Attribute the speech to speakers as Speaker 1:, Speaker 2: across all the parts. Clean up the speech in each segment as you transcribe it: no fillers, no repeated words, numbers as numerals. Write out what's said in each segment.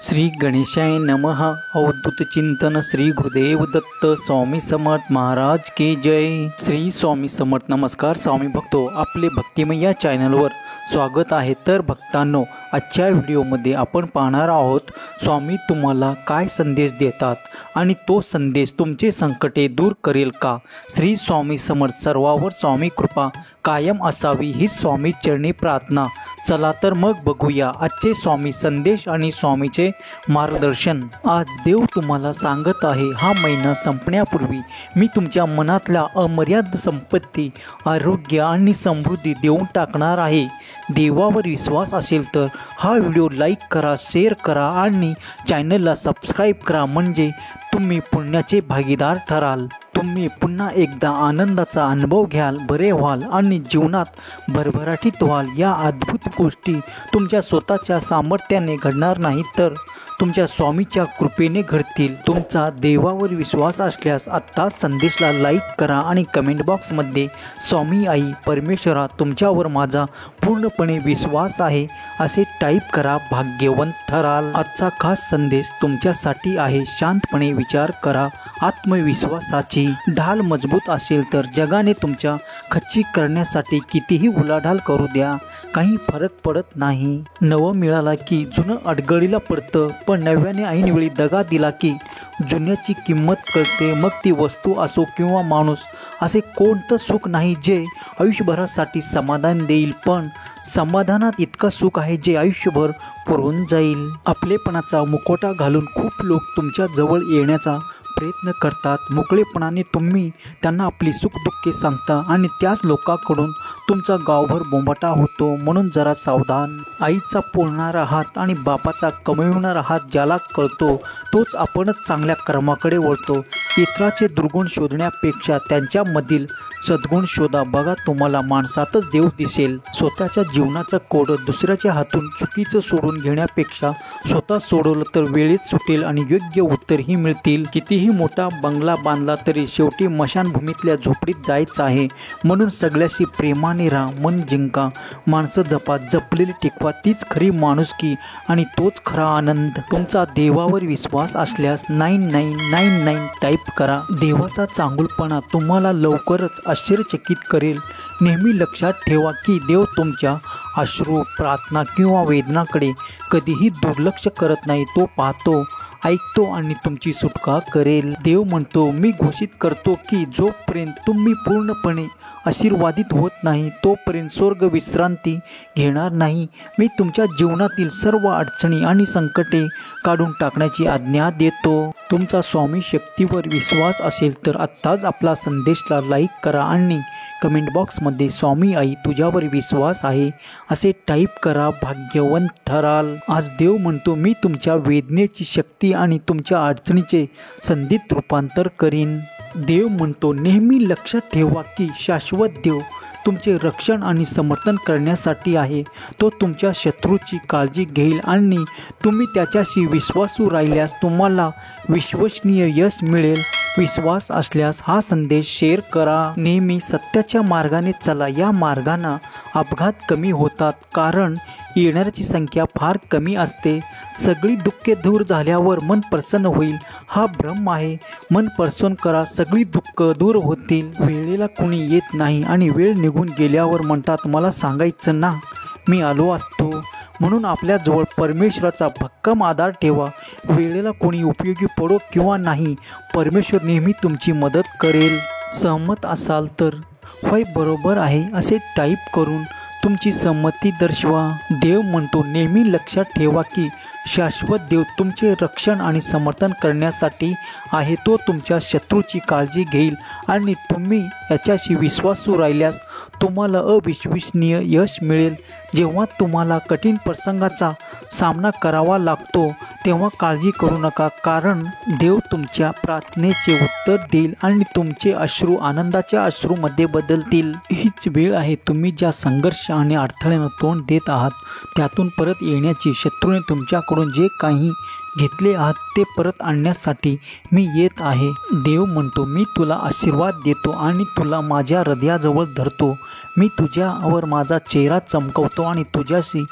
Speaker 1: श्री गणेशाय नमः। अवधूत चिंतन श्री गुरुदेव दत्त स्वामी समर्थ महाराज की जय। श्री स्वामी समर्थ। नमस्कार स्वामी भक्तो, आपले भक्तिमय या चॅनलवर स्वागत आहे। तर भक्तांनो, आजच्या व्हिडिओमध्ये आपण पाहणार आहोत स्वामी तुम्हाला काय संदेश देतात आणि तो संदेश तुमचे संकटे दूर करेल का। श्री स्वामी समर्थ। सर्वावर स्वामी कृपा कायम असावी ही स्वामी चरणी प्रार्थना। चला तर मग बघूया आजचे स्वामी संदेश आणि स्वामीचे मार्गदर्शन। आज देव तुम्हाला सांगत आहे, हा महिना संपण्यापूर्वी मी तुमच्या मनातल्या अमर्याद संपत्ती, आरोग्य आणि समृद्धी देऊन टाकणार आहे। देवावर विश्वास असेल तर हा व्हिडिओ लाईक करा, शेअर करा आणि चॅनलला सबस्क्राईब करा, म्हणजे तुम्ही पुण्याचे भागीदार ठराल। तुम्ही पुन्हा एकदा आनंदाचा अनुभव घ्याल, बरे व्हाल आणि जीवनात भरभराटीत व्हाल। या अद्भुत गोष्टी तुमच्या स्वतःच्या सामर्थ्याने घडणार नाहीत, तर तुमच्या स्वामीच्या कृपेने घडतील। तुमचा देवावर विश्वास असल्यास आत्ता संदेशला लाईक करा आणि कमेंट बॉक्समध्ये स्वामी आई परमेश्वरा तुमच्यावर माझा पूर्णपणे विश्वास आहे असे टाईप करा, भाग्यवंत ठराल। आजचा खास संदेश तुमच्यासाठी आहे। शांतपणे विचार करा, आत्मविश्वासाची ढाल मजबूत असेल तर जगाने तुमच्या खच्ची करण्यासाठी कितीही उलाढाल करू द्या, काही फरक पडत नाही। नवं मिळाला की जुनं अडगळीला पडतं, पण नव्याने ऐनवेळी दगा दिला की जुन्याची किंमत कळते। मग ती वस्तू असो किंवा माणूस, असे कोणतं सुख नाही जे आयुष्यभरासाठी समाधान देईल, पण समाधानात इतकं सुख आहे जे आयुष्यभर पुरून जाईल। आपलेपणाचा मुखवटा घालून खूप लोक तुमच्या जवळ येण्याचा प्रयत्न करतात। मोकळेपणाने तुम्ही त्यांना आपली सुखदुःखे सांगता आणि त्याच लोकांकडून तुमचा गावभर बोंबाटा होतो, म्हणून जरा सावधान। आईचा पोळणारा हात आणि बापाचा कमविणारा हात ज्याला कळतो तोच आपणच चांगल्या कर्माकडे वळतो। इतराचे दुर्गुण शोधण्यापेक्षा त्यांच्यामधील सद्गुण शोधा, बघा तुम्हाला माणसातच देव दिसेल। स्वतःच्या जीवनाचं कोड दुसऱ्याच्या हातून चुकीचं सोडून घेण्यापेक्षा स्वतः सोडवलं तर वेळेत सुटेल आणि योग्य उत्तरही मिळतील। कितीही मोठा बंगला बांधला तरी शेवटी मशानभूमीतल्या झोपडीत जायचं आहे, म्हणून सगळ्याशी प्रेमाने राहा, मन जिंका, माणसं जपा, जपलेली टिकवा, तीच खरी माणुसकी आणि तोच खरा आनंद। तुमचा देवावर विश्वास असल्यास 9999 टाईप करा। देवाचा चांगुलपणा तुम्हाला लवकरच आश्चर्यचकित करेल। नेहमी लक्षात ठेवा की देव तुमच्या अश्रू, प्रार्थना किंवा वेदनाकडे कधीही दुर्लक्ष करत नाही। तो पाहतो, ऐकतो आणि तुमची सुटका करेल। देव म्हणतो, मी घोषित करतो की जोपर्यंत तुम्ही पूर्णपणे आशीर्वादित होत नाही तोपर्यंत स्वर्ग विश्रांती घेणार नाही। मी तुमच्या जीवनातील सर्व अडचणी आणि संकटे काढून टाकण्याची आज्ञा देतो। तुमचा स्वामी शक्तीवर विश्वास असेल तर आत्ताच आपला संदेशला लाईक करा आणि कमेंट बॉक्समध्ये स्वामी आई तुझ्यावर विश्वास आहे असे टाईप करा, भाग्यवंत ठराल। आज देव म्हणतो, मी तुमच्या वेदनेची शक्ती आणि तुमच्या अडचणीचे संधीत रूपांतर करीन। देव म्हणतो, नेहमी लक्षात ठेवा की शाश्वत देव तुमचे रक्षण आणि समर्थन करण्यासाठी आहे। तो तुमच्या शत्रूची काळजी घेईल आणि तुम्ही त्याच्याशी विश्वासू राहिल्यास तुम्हाला विश्वसनीय यश मिळेल। विश्वास असल्यास हा संदेश शेअर करा। नेहमी सत्याच्या मार्गाने चला, या मार्गाने अपघात कमी होतात, कारण येणाऱ्याची संख्या फार कमी असते। सगळी दुःखे दूर झाल्यावर मन प्रसन्न होईल, हा भ्रम आहे। मन प्रसन्न करा, सगळी दुःख दूर होतील। वेळेला कोणी येत नाही आणि वेळ निघून गेल्यावर म्हणतात, मला सांगायचं ना, मी आलो असतो। म्हणून आपल्याजवळ परमेश्वराचा भक्कम आधार ठेवा। वेळेला कोणी उपयोगी पडो किंवा नाही, परमेश्वर नेहमी तुमची मदत करेल। सहमत असाल तर होय, बरोबर आहे असे टाईप करून तुमची संमती दर्शवा। देव म्हणतो, नेहमी लक्षात ठेवा की शाश्वत देव तुमचे रक्षण आणि समर्थन करण्यासाठी आहे। तो तुमच्या शत्रूची काळजी घेईल आणि तुम्ही याच्याशी विश्वासू राहिल्यास तुम्हाला अविश्वसनीय यश मिळेल। जेव्हा तुम्हाला कठीण प्रसंगाचा सामना करावा लागतो तेव्हा काळजी करू नका, कारण देव तुमच्या प्रार्थनेचे उत्तर देईल आणि तुमचे अश्रू आनंदाच्या अश्रूमध्ये बदलतील। हीच वेळ आहे तुम्ही ज्या संघर्ष आणि अडथळ्यांना तोंड देत आहात त्यातून परत येण्याची। शत्रूने तुमच्याकडून जे काही घेतले आहात ते परत आणण्यासाठी मी येत आहे. देव म्हणतो, मी तुला आशीर्वाद देतो आणि तुला माझ्या हृदयाजवळ धरतो. मी तुझ्यावर माझा चेहरा चमकवतो आणि तुझ्याशी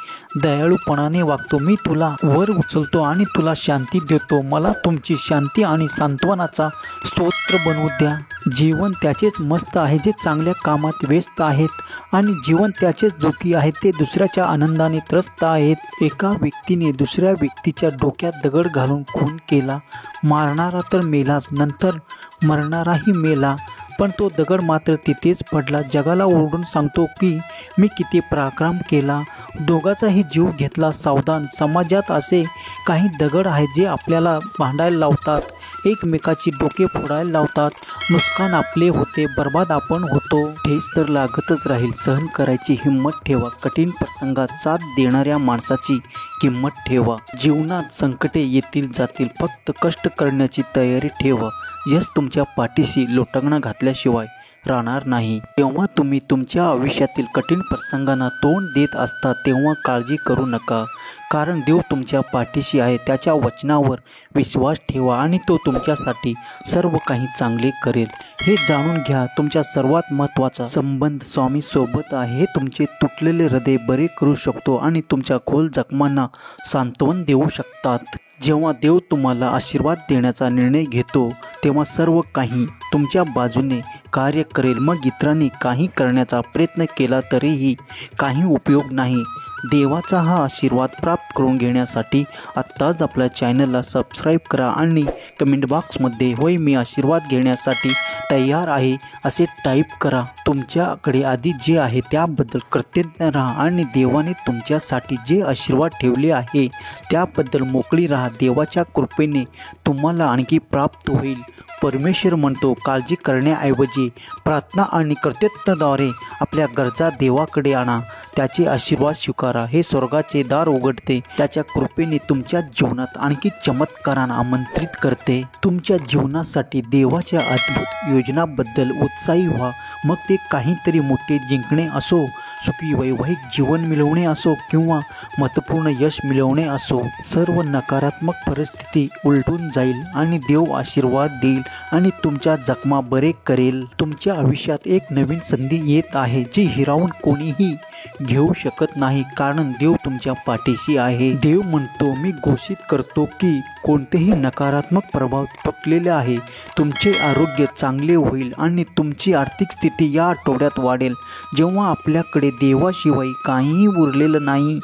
Speaker 1: दयाळूपणाने वागतो. मी तुला वर उचलतो आणि तुला शांती देतो. मला तुमची शांती आणि सांत्वनाचा स्तोत्र बनवू द्या. जीवन त्याचेच मस्त आहे जे चांगल्या कामात व्यस्त आहेत आणि जीवन त्याचेच दुःखी आहेत ते दुसऱ्याच्या आनंदाने त्रस्त आहेत. एका व्यक्तीने दुसऱ्या व्यक्तीच्या डोक्यात दगड घालून खून केला. मारणारा तर मेलाच, नंतर मरणाराही मेला, पण तो दगड मात्र तिथेच पडला. जगाला ओरडून सांगतो की मी किती पराक्रम केला, दोघाचाही जीव घेतला. सावधान, समाजात असे काही दगड आहेत जे आपल्याला भांडायला लावतात, एकमेकाची डोके फोडायला लावतात. नुकसान आपले होते, बर्बाद आपण होतो. ठेच तर लागतच राहील. सहन करायची हिंमत ठेवा. कठीण प्रसंगात साथ देणाऱ्या माणसाची किंमत ठेवा. जीवनात संकटे येतील जातील, फक्त कष्ट करण्याची तयारी ठेवा. यश तुमच्या पाठीशी लोटंगणं घातल्याशिवाय राहणार नाही. जेव्हा तुम्ही तुमच्या आयुष्यातील कठीण प्रसंगांना तोंड देत असता तेव्हा काळजी करू नका, कारण देव तुमच्या पाठीशी आहे. त्याच्या वचनावर विश्वास ठेवा आणि तो तुमच्यासाठी सर्व काही चांगले करेल. हे जाणून घ्या, तुमच्या सर्वात महत्त्वाचा संबंध स्वामी सोबत आहे. हे तुमचे तुटलेले हृदय बरे करू शकतो आणि तुमच्या खोल जखमांना सांत्वन देऊ शकतात. जेव्हा देव तुम्हाला आशीर्वाद देण्याचा निर्णय घेतो तेव्हा सर्व काही तुमच्या बाजूने कार्य करेल. मग इतरांनी काही करण्याचा प्रयत्न केला तरीही काही उपयोग नाही. देवाचा हा आशीर्वाद प्राप्त करून घेण्यासाठी आत्ताच आपल्या चॅनलला सबस्क्राईब करा आणि कमेंट बॉक्समध्ये होय मी आशीर्वाद घेण्यासाठी तयार आहे असे टाईप करा. तुमच्याकडे आधी जे आहे त्याबद्दल कृतज्ञ राहा आणि देवाने तुमच्यासाठी जे आशीर्वाद ठेवले आहे त्याबद्दल मोकळी राहा. देवाच्या कृपेने तुम्हाला आणखी प्राप्त होईल. परमेश्वर म्हणतो, काळजी करण्याऐवजी प्रार्थना आणि कृतज्ञतेद्वारे आपल्या गरजा देवाकडे आणा. त्याचे आशीर्वाद स्वीकारा. हे स्वर्गाचे दार उघडते. त्याच्या कृपेने तुमच्या जीवनात आणखी चमत्कारांना आमंत्रित करते. तुमच्या जीवनासाठी देवाच्या अद्भुत योजनाबद्दल उत्साही व्हा. मग ते काहीतरी मोठे जिंकणे असो, सुखी वैवाहिक जीवन मिळवणे असो किंवा महत्त्वपूर्ण यश मिळवणे असो, सर्व नकारात्मक परिस्थिती उलटून जाईल आणि देव आशीर्वाद देईल आणि तुमच्या जखमा बरे करेल. तुमच्या आयुष्यात एक नवीन संधी येत आहे जी हिरावून कोणीही घेऊ शकत नाही, कारण देव तुमच्या पाठीशी आहे. देव म्हणतो, मी घोषित करतो की कोणतेही नकारात्मक प्रभाव तुटलेले आहे. तुमचे आरोग्य चांगले होईल आणि तुमची आर्थिक स्थिती या आठवड्यात वाढेल. जेव्हा आपल्याकडे देवाशिवाय काहीही उरलेलं नाही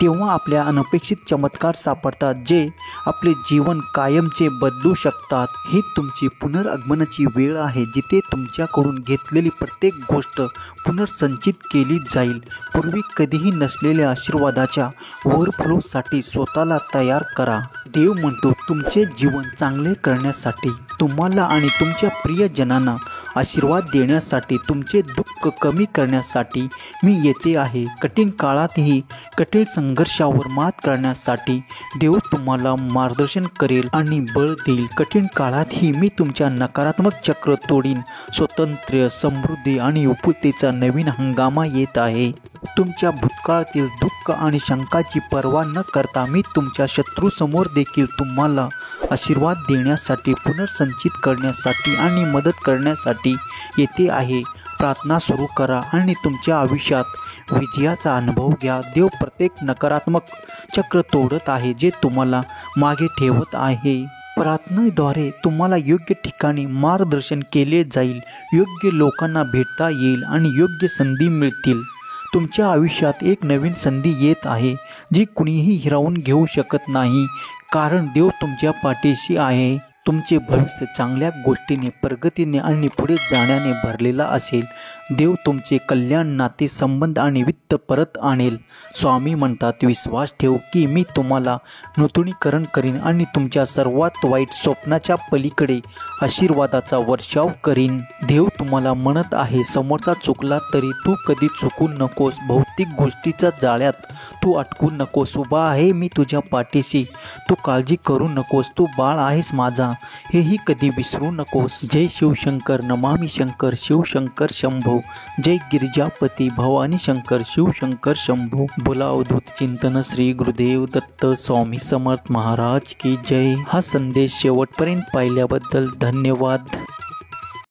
Speaker 1: तेव्हा आपल्या अनपेक्षित चमत्कार सापडतात जे आपले जीवन कायमचे बदलू शकतात. ही तुमची पुनर्गमनाची वेळ आहे, जिथे तुमच्याकडून घेतलेली प्रत्येक गोष्ट पुनर्संचित केली जाईल. पूर्वी कधीही नसलेल्या आशीर्वादाच्या ओव्हरफ्लोसाठी स्वतःला तयार करा. देव म्हणतो, तुमचे जीवन चांगले करण्यासाठी, तुम्हाला आणि तुमच्या प्रियजनांना आशीर्वाद देण्यासाठी, तुमचे दुःख कमी करण्यासाठी मी येते आहे. कठीण काळातही कठीण संघर्षावर मात करण्यासाठी देव तुम्हाला मार्गदर्शन करेल आणि बळ देईल. कठीण काळातही मी तुमच्या नकारात्मक चक्र तोडीन. स्वातंत्र्य, समृद्धी आणि उपलब्धतेचा नवीन हंगामा येत आहे. तुमच्या भूतकाळातील दुःख आणि शंकाची पर्वा न करता मी तुमच्या शत्रूसमोर देखील तुम्हाला आशीर्वाद देण्यासाठी, पुनर्संचित करण्यासाठी आणि मदत करण्यासाठी येते आहे. प्रार्थना सुरू करा आणि तुमच्या आयुष्यात विजयाचा अनुभव घ्या. देव प्रत्येक नकारात्मक चक्र तोडत आहे जे तुम्हाला मागे ठेवत आहे. प्रार्थनेद्वारे तुम्हाला योग्य ठिकाणी मार्गदर्शन केले जाईल, योग्य लोकांना भेटता येईल आणि योग्य संधी मिळतील. तुमच्या आयुष्यात एक नवीन संधी येत आहे जी कुणीही हिरावून घेऊ शकत नाही, कारण देव तुमच्या पाठीशी आहे. तुमचे भविष्य चांगल्या गोष्टीने, प्रगतीने आणि पुढे जाण्याने भरलेला असेल. देव तुमचे कल्याण, नाते संबंध आणि वित्त परत आणेल. स्वामी म्हणतात, विश्वास ठेव की मी तुम्हाला नूतनीकरण करीन आणि तुमच्या सर्वात वाईट स्वप्नाच्या पलीकडे आशीर्वादाचा वर्षाव करीन. देव तुम्हाला म्हणत आहे, समोरचा चुकला तरी तू कधी चुकू नकोस. भौतिक गोष्टीच्या जाळ्यात तू अटकू नकोस. उभा आहे मी तुझ्या पाठीशी. तू काळजी करू नकोस. तू बाळ आहेस माझा, हेही कधी विसरू नकोस. जय शिवशंकर, नमामि शंकर, शिवशंकर शंभो. शंभो, जय गिरिजापती भवानी शंकर शिवशंकर शंभो. बोला अवधूत चिंतन श्री गुरुदेव दत्त स्वामी समर्थ महाराज की जय. हा संदेश शेवटपर्यंत पाहिल्याबद्दल धन्यवाद.